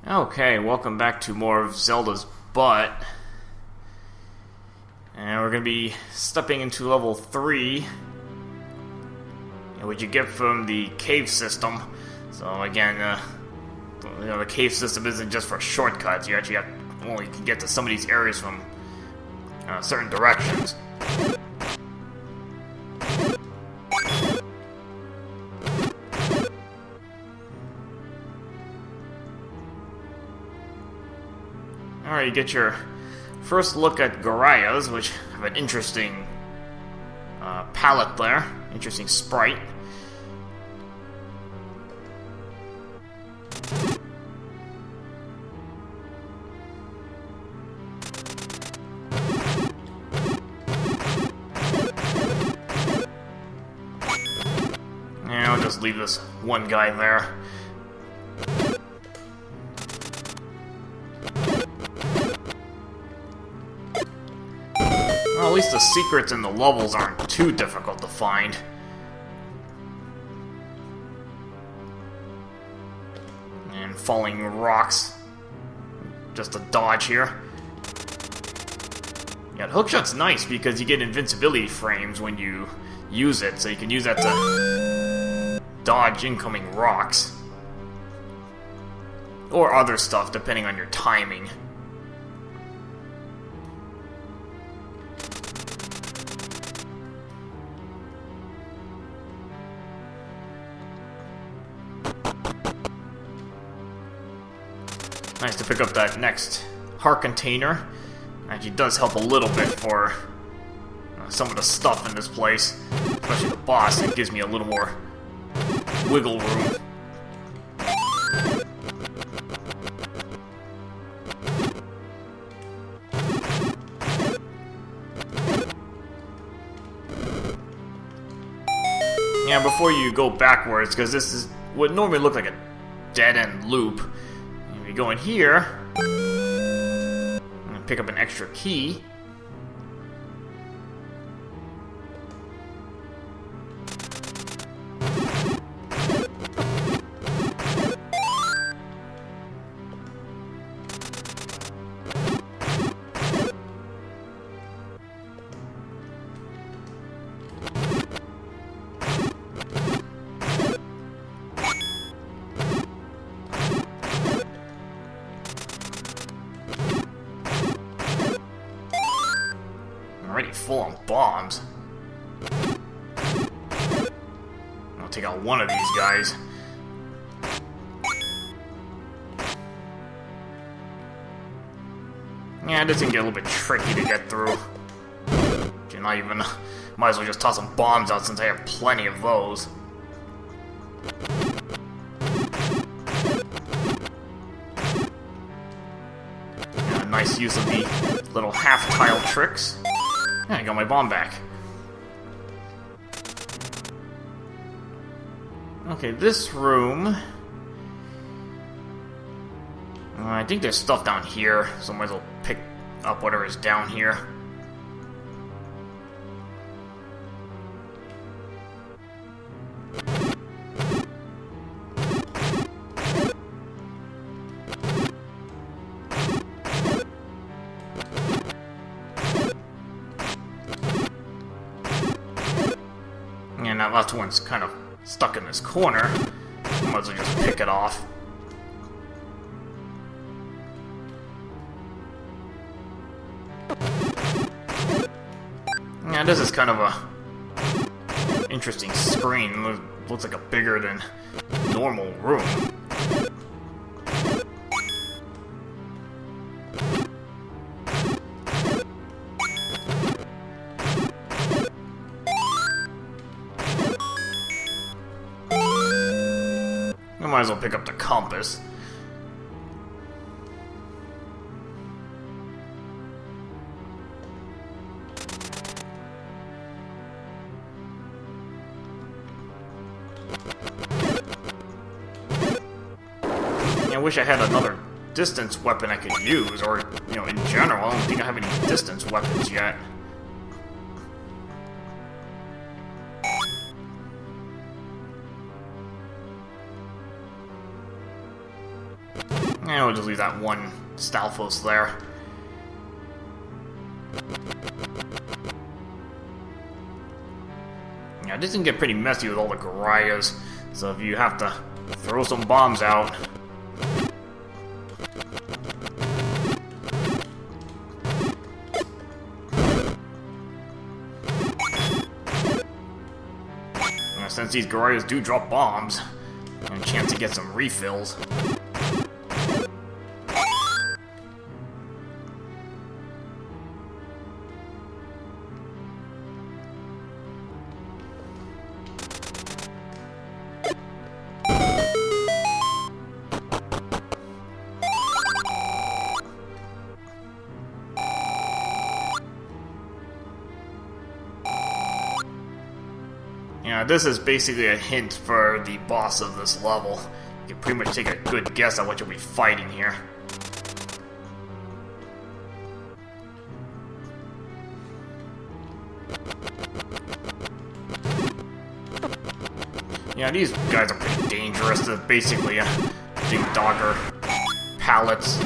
Okay, welcome back to more of Zelda's Butt. And we're going to be stepping into level 3. What you get from the cave system. So again, the cave system isn't just for shortcuts. You actually only can get to some of these areas from certain directions. Alright, you get your first look at Gorayas, which have an interesting palette there. Interesting sprite. And I'll just leave this one guy there. Well, at least the secrets in the levels aren't too difficult to find. And falling rocks. Just a dodge here. Yeah, the hookshot's nice because you get invincibility frames when you use it, so you can use that to dodge incoming rocks. Or other stuff, depending on your timing. Nice to pick up that next heart container. Actually does help a little bit for some of the stuff in this place. Especially the boss, it gives me a little more wiggle room. Yeah, before you go backwards, because this is would normally look like a dead-end loop. You go in here, and pick up an extra key. Already full on bombs. I'll take out one of these guys. Yeah, this can get a little bit tricky to get through. You're not even... Might as well just toss some bombs out since I have plenty of those. Yeah, nice use of the little half-tile tricks. I got my bomb back. Okay, this room... I think there's stuff down here, so I might as well pick up whatever is down here. And that last one's kind of stuck in this corner. I might as well just pick it off. Yeah, this is kind of a interesting screen. Looks like a bigger than normal room. I might as well pick up the compass. I wish I had another distance weapon I could use, or, in general, I don't think I have any distance weapons yet. And we'll just leave that one Stalfos there. Yeah, this can get pretty messy with all the Garayas, so if you have to throw some bombs out. Since these Garayas do drop bombs, and a chance to get some refills. Yeah, this is basically a hint for the boss of this level. You can pretty much take a good guess at what you'll be fighting here. Yeah, these guys are pretty dangerous. They're basically big dogger pallets.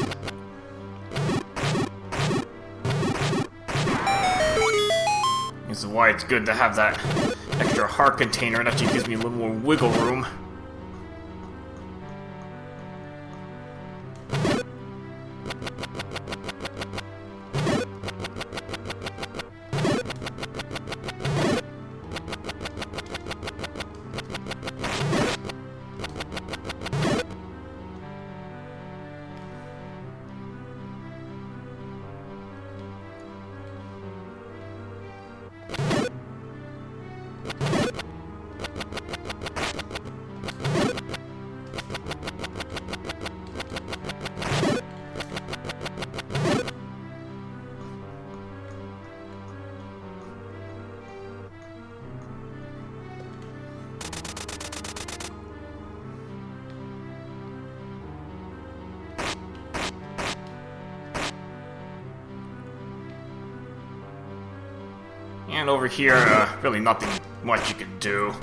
This is why it's good to have that extra heart container. It actually gives me a little more wiggle room. And over here, really nothing much you can do.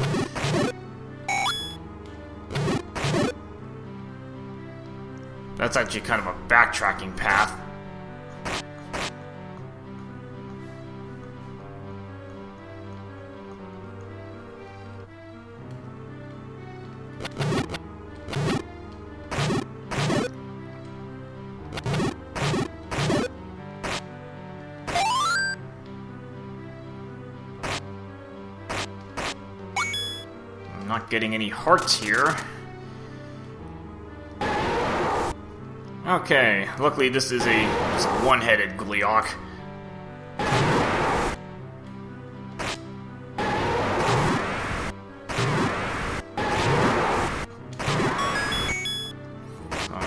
That's actually kind of a backtracking path. Not getting any hearts here. Okay, luckily this is a one-headed Gleeok.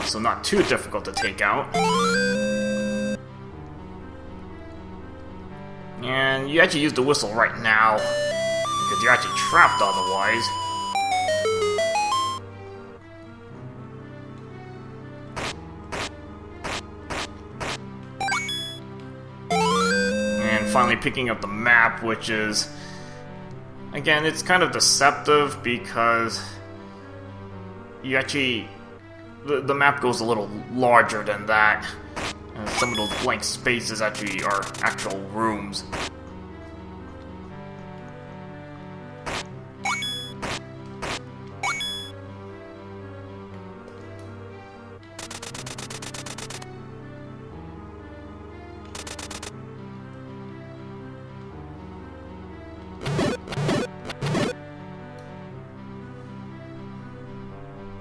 So not too difficult to take out. And you actually use the whistle right now, because you're actually trapped otherwise. Finally picking up the map, which is, again, it's kind of deceptive because you actually, the map goes a little larger than that. And some of those blank spaces actually are actual rooms.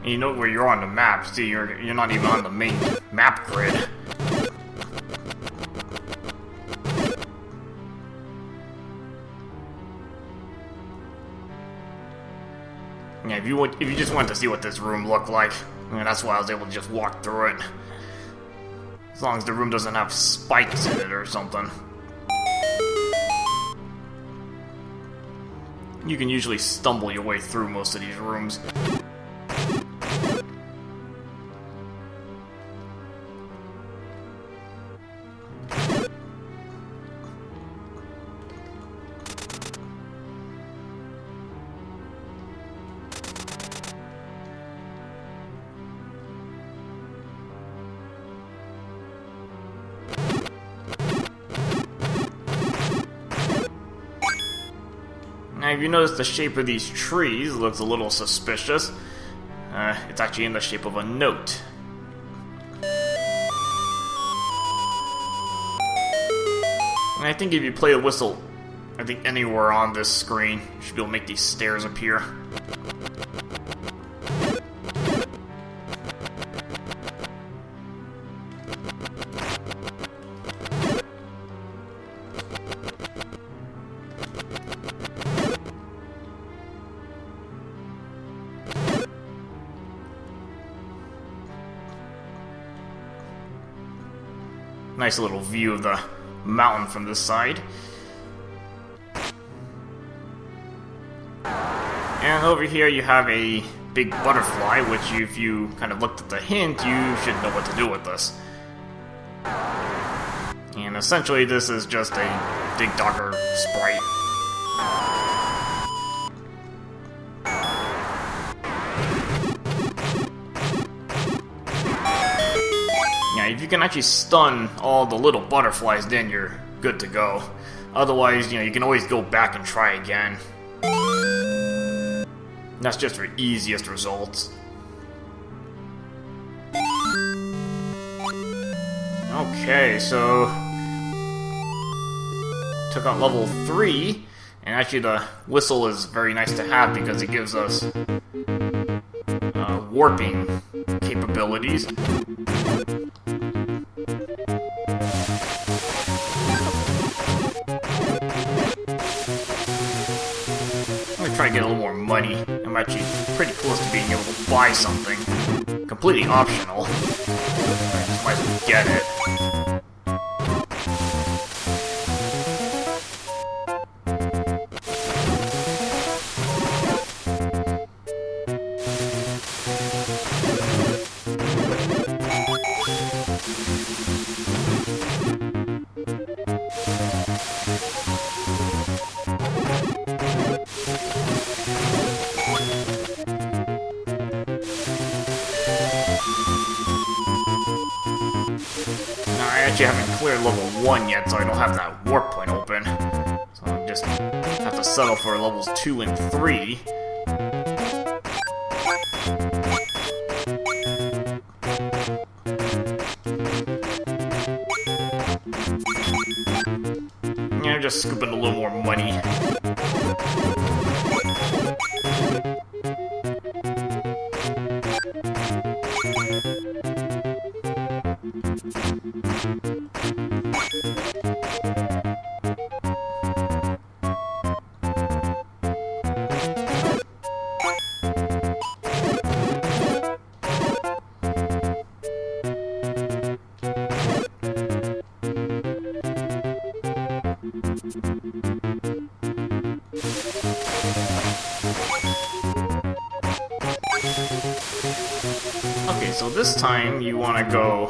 You know where you're on the map. See, you're not even on the main map grid. Yeah, if you just wanted to see what this room looked like, I mean, that's why I was able to just walk through it. As long as the room doesn't have spikes in it or something. You can usually stumble your way through most of these rooms. Now, if you notice the shape of these trees looks a little suspicious, it's actually in the shape of a note. And I think if you play the whistle, I think anywhere on this screen, you should be able to make these stairs appear. Nice little view of the mountain from this side. And over here you have a big butterfly, which if you kind of looked at the hint, you should know what to do with this. And essentially this is just a Dig Dogger sprite. If you can actually stun all the little butterflies, then you're good to go. Otherwise, you can always go back and try again. That's just for easiest results. Okay, so took out level 3, and actually the whistle is very nice to have because it gives us warping capabilities. Try to get a little more money. I'm actually pretty close to being able to buy something. Completely optional. I just might as well get it. I actually haven't cleared level 1 yet, so I don't have that warp point open. So I just have to settle for levels 2 and 3. Yeah, I'm just scooping a little more money. Okay, so this time you want to go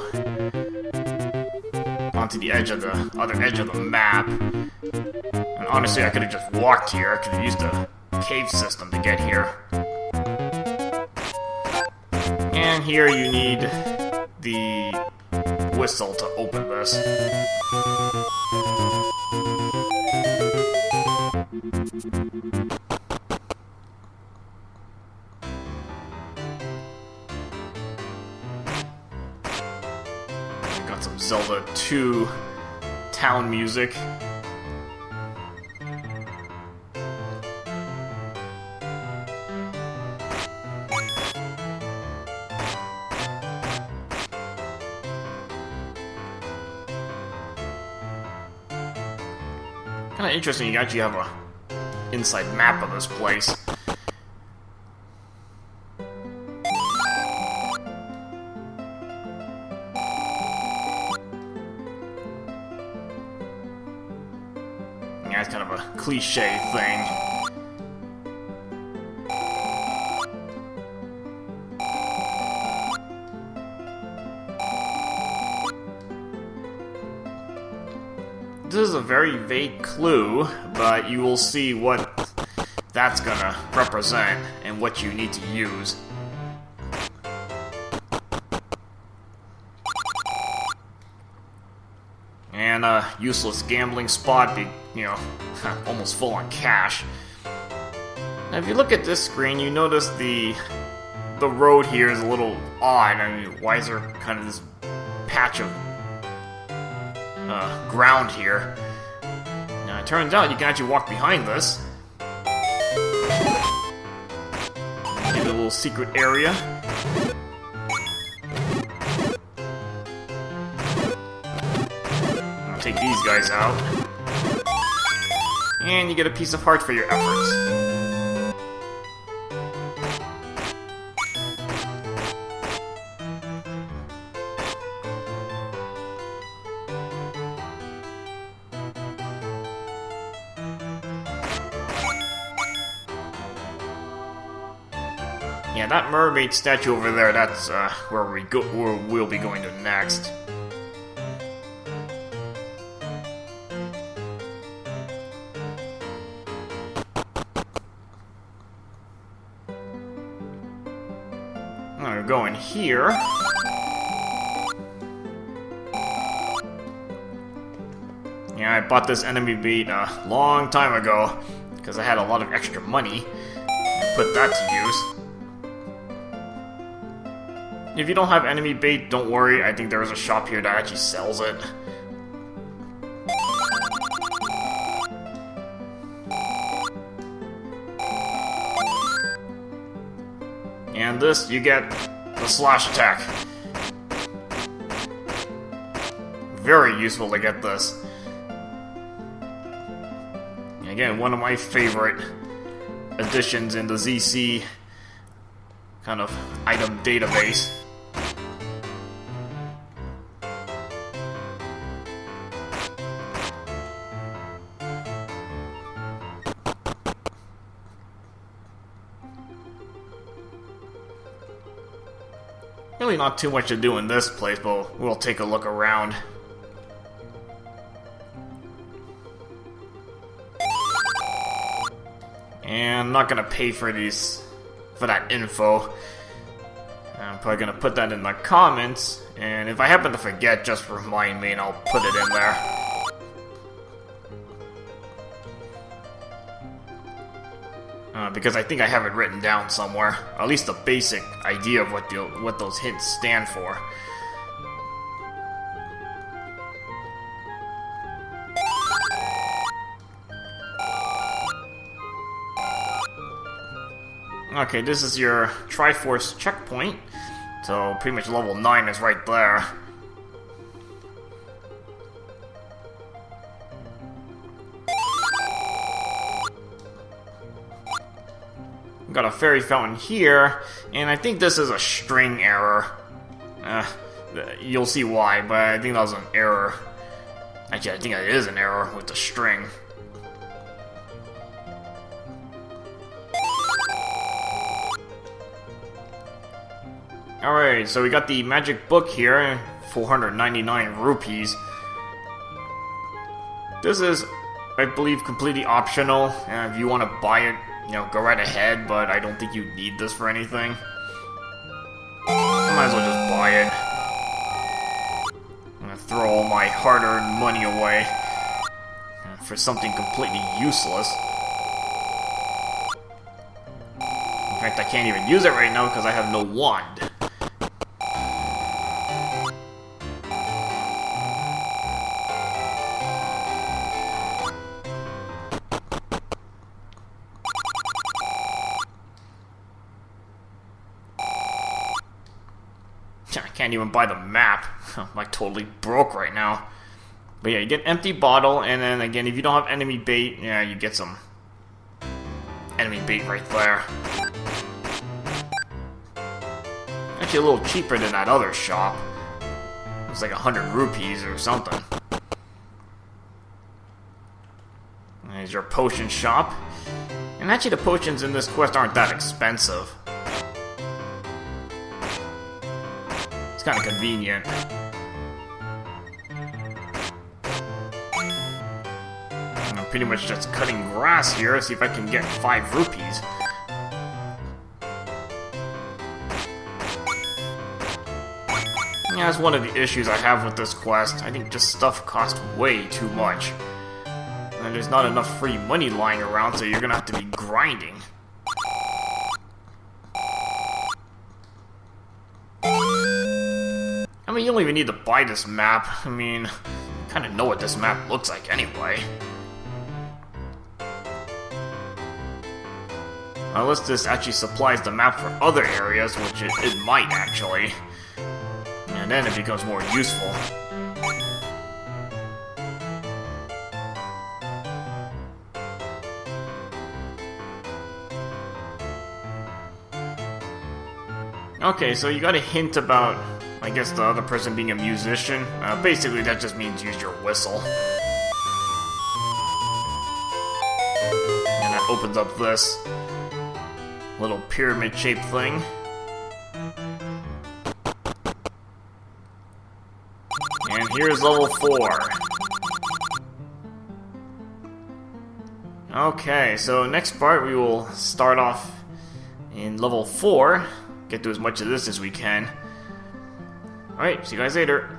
onto the edge of the other edge of the map. And honestly, I could have just walked here. I could have used a cave system to get here. And here you need the whistle to open this. Got some Zelda 2 town music. Kind of interesting, you actually have a inside map of this place. Yeah, it's kind of a cliche thing. This is a very vague clue, but you will see what that's gonna represent and what you need to use. And a useless gambling spot, almost full on cash. Now, if you look at this screen, you notice the road here is a little odd. I mean, why is there kind of this patch of ground here? Now, it turns out you can actually walk behind this. Maybe a little secret area. I'll take these guys out. And you get a piece of heart for your efforts. Yeah, that mermaid statue over there, that's where we'll be going to next. We're going here. Yeah, I bought this enemy bait a long time ago because I had a lot of extra money and put that to use. If you don't have enemy bait, don't worry. I think there is a shop here that actually sells it. And this, you get the slash attack. Very useful to get this. Again, one of my favorite additions in the ZC kind of item database. Really not too much to do in this place, but we'll take a look around. And I'm not gonna pay for that info. I'm probably gonna put that in the comments, and if I happen to forget, just remind me and I'll put it in there. Because I think I have it written down somewhere. At least a basic idea of what those hints stand for. Okay, this is your Triforce checkpoint. So pretty much level 9 is right there. Got a fairy fountain here, and I think this is a string error. You'll see why, but I think that was an error. Actually, I think it is an error with the string. Alright, so we got the magic book here, 499 rupees. This is, I believe, completely optional, and if you want to buy it, you know, go right ahead, but I don't think you need this for anything. I might as well just buy it. I'm gonna throw all my hard-earned money away for something completely useless. In fact, I can't even use it right now because I have no wand. I can't even buy the map. I'm like totally broke right now. But yeah, you get an empty bottle, and then again, if you don't have enemy bait, yeah, you get some enemy bait right there. Actually, a little cheaper than that other shop. It's like 100 rupees or something. There's your potion shop. And actually, the potions in this quest aren't that expensive. It's kind of convenient. I'm pretty much just cutting grass here, see if I can get 5 rupees. Yeah, that's one of the issues I have with this quest. I think just stuff costs way too much. And there's not enough free money lying around, so you're gonna have to be grinding. I mean, you don't even need to buy this map. I mean, you kind of know what this map looks like anyway. Unless this actually supplies the map for other areas, which it might actually. And then it becomes more useful. Okay, so you got a hint about, I guess, the other person being a musician. Basically, that just means use your whistle. And that opens up this little pyramid-shaped thing. And here's level 4. Okay, so next part we will start off in level 4. Get through as much of this as we can. Alright, see you guys later.